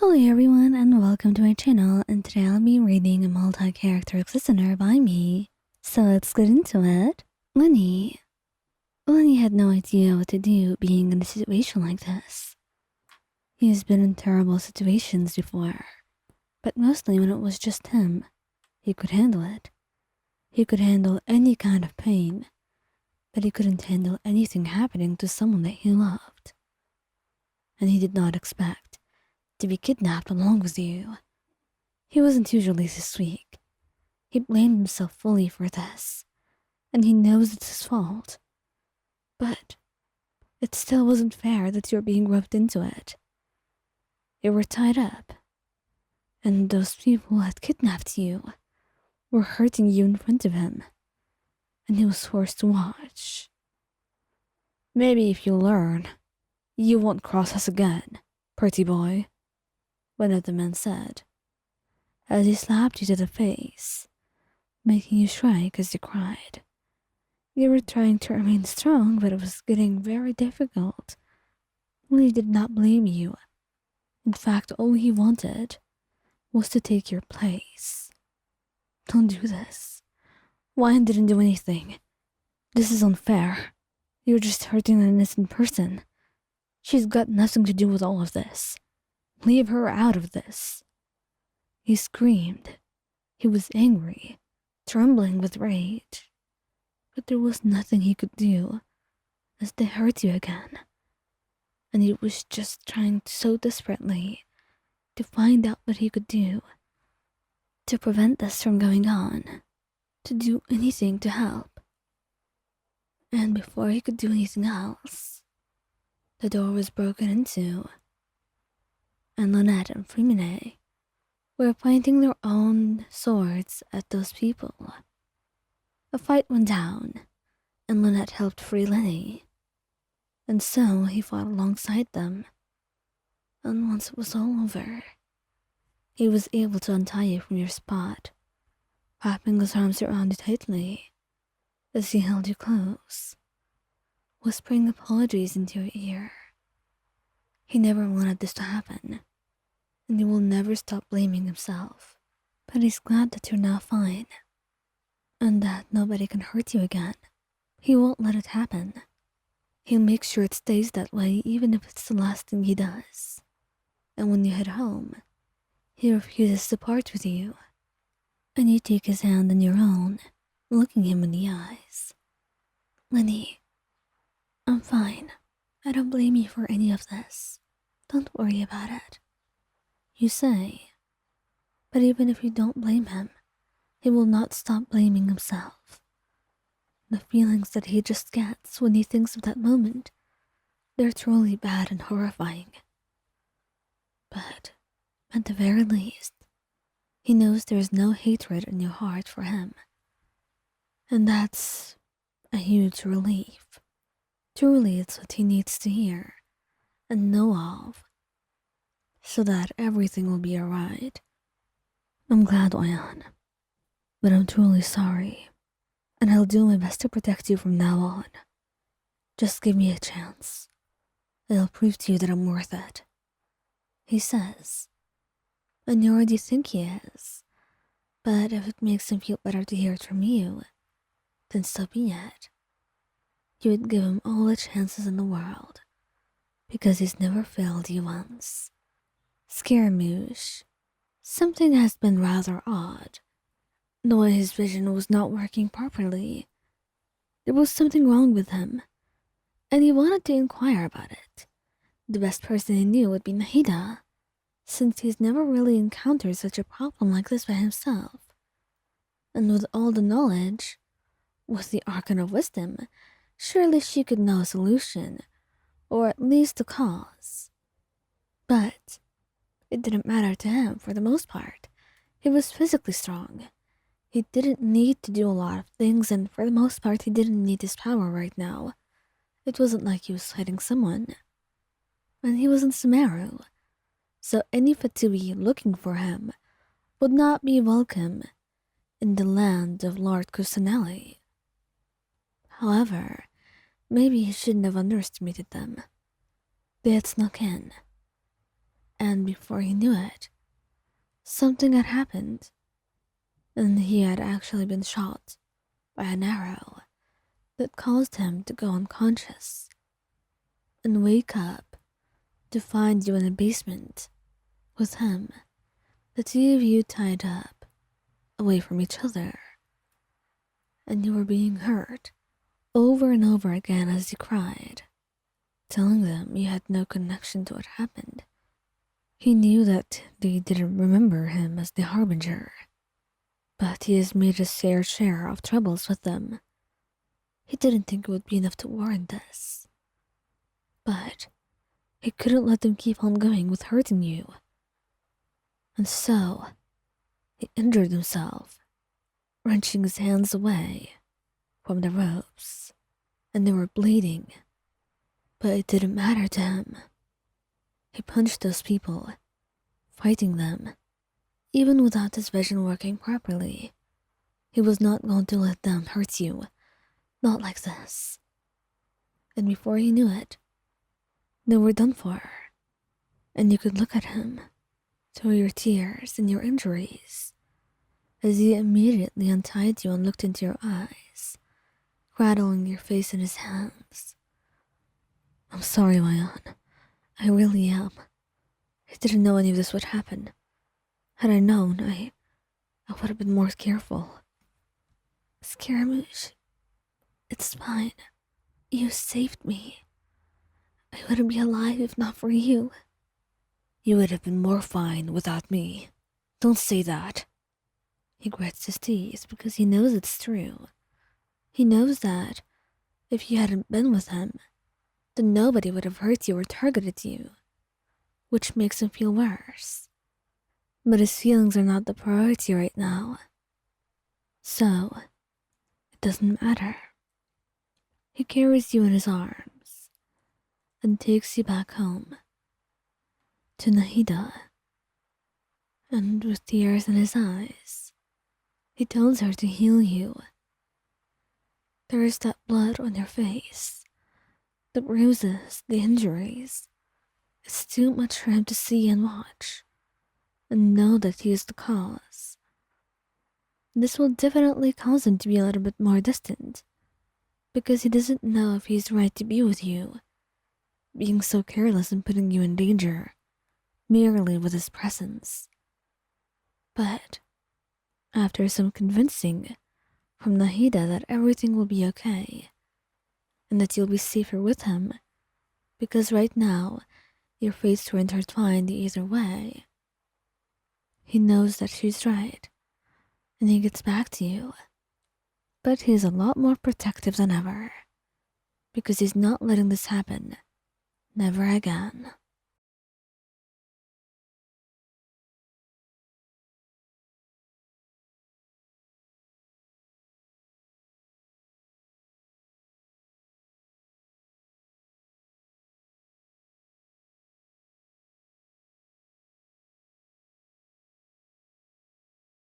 Hello everyone and welcome to my channel, and today I'll be reading a multi-character listener by me. So let's get into it. Lyney. Lyney had no idea what to do being in a situation like this. He's been in terrible situations before, but mostly when it was just him, he could handle it. He could handle any kind of pain, but he couldn't handle anything happening to someone that he loved. And he did not expect to be kidnapped along with you. He wasn't usually this weak. He blamed himself fully for this, and he knows it's his fault. But it still wasn't fair that you're being roped into it. You were tied up, and those people who had kidnapped you were hurting you in front of him, and he was forced to watch. Maybe if you learn, you won't cross us again, pretty boy, one of the men said, as he slapped you to the face, making you shrink as you cried. You were trying to remain strong, but it was getting very difficult. Lee did not blame you. In fact, all he wanted was to take your place. Don't do this. Wyan didn't do anything. This is unfair. You're just hurting an innocent person. She's got nothing to do with all of this. Leave her out of this. He screamed. He was angry, trembling with rage. But there was nothing he could do, as they hurt you again. And he was just trying so desperately to find out what he could do, to prevent this from going on, to do anything to help. And before he could do anything else, the door was broken into, and Lynette and Fremine were pointing their own swords at those people. A fight went down, and Lynette helped free Lyney, and so he fought alongside them. And once it was all over, he was able to untie you from your spot, wrapping his arms around you tightly as he held you close, whispering apologies into your ear. He never wanted this to happen, and he will never stop blaming himself. But he's glad that you're now fine, and that nobody can hurt you again. He won't let it happen. He'll make sure it stays that way even if it's the last thing he does. And when you head home, he refuses to part with you, and you take his hand in your own, looking him in the eyes. Lyney, I'm fine. I don't blame you for any of this. Don't worry about it. You say, but even if you don't blame him, he will not stop blaming himself. The feelings that he just gets when he thinks of that moment, they're truly bad and horrifying. But at the very least, he knows there's no hatred in your heart for him. And that's a huge relief. Truly, it's what he needs to hear and know of, so that everything will be alright. I'm glad, Oyan, but I'm truly sorry, and I'll do my best to protect you from now on. Just give me a chance. I'll prove to you that I'm worth it, he says. And you already think he is, but if it makes him feel better to hear it from you, then so be it. You would give him all the chances in the world, because he's never failed you once. Scaramouche. Something has been rather odd. The way his vision was not working properly. There was something wrong with him, and he wanted to inquire about it. The best person he knew would be Nahida, since he's never really encountered such a problem like this by himself. And with all the knowledge, with the Arcane of Wisdom, surely she could know a solution, or at least the cause. But it didn't matter to him for the most part. He was physically strong. He didn't need to do a lot of things, and for the most part he didn't need his power right now. It wasn't like he was fighting someone. And he was in Sumeru, so any Fatui looking for him would not be welcome in the land of Lord Kusanelli. However, maybe he shouldn't have underestimated them. They had snuck in. And before he knew it, something had happened, and he had actually been shot by an arrow that caused him to go unconscious and wake up to find you in a basement with him, the two of you tied up, away from each other, and you were being hurt over and over again as you cried, telling them you had no connection to what happened. He knew that they didn't remember him as the Harbinger, but he has made his fair share of troubles with them. He didn't think it would be enough to warrant this, but he couldn't let them keep on going with hurting you. And so, he injured himself, wrenching his hands away from the ropes, and they were bleeding, but it didn't matter to him. He punched those people, fighting them, even without his vision working properly. He was not going to let them hurt you, not like this. And before he knew it, they were done for, and you could look at him through your tears and your injuries as he immediately untied you and looked into your eyes, rattling your face in his hands. I'm sorry, Mayan. I really am. I didn't know any of this would happen. Had I known, I would have been more careful. Scaramouche, it's fine. You saved me. I wouldn't be alive if not for you. You would have been more fine without me. Don't say that. He grits his teeth because he knows it's true. He knows that if you hadn't been with him, then nobody would have hurt you or targeted you, which makes him feel worse. But his feelings are not the priority right now. So, it doesn't matter. He carries you in his arms and takes you back home to Nahida. And with tears in his eyes, he tells her to heal you. There is that blood on your face, the bruises, the injuries. It's too much for him to see and watch, and know that he is the cause. This will definitely cause him to be a little bit more distant, because he doesn't know if he's right to be with you, being so careless and putting you in danger, merely with his presence. But after some convincing from Nahida that everything will be okay, and that you'll be safer with him, because right now your fates were intertwined either way, he knows that she's right, and he gets back to you. But he's a lot more protective than ever, because he's not letting this happen. Never again.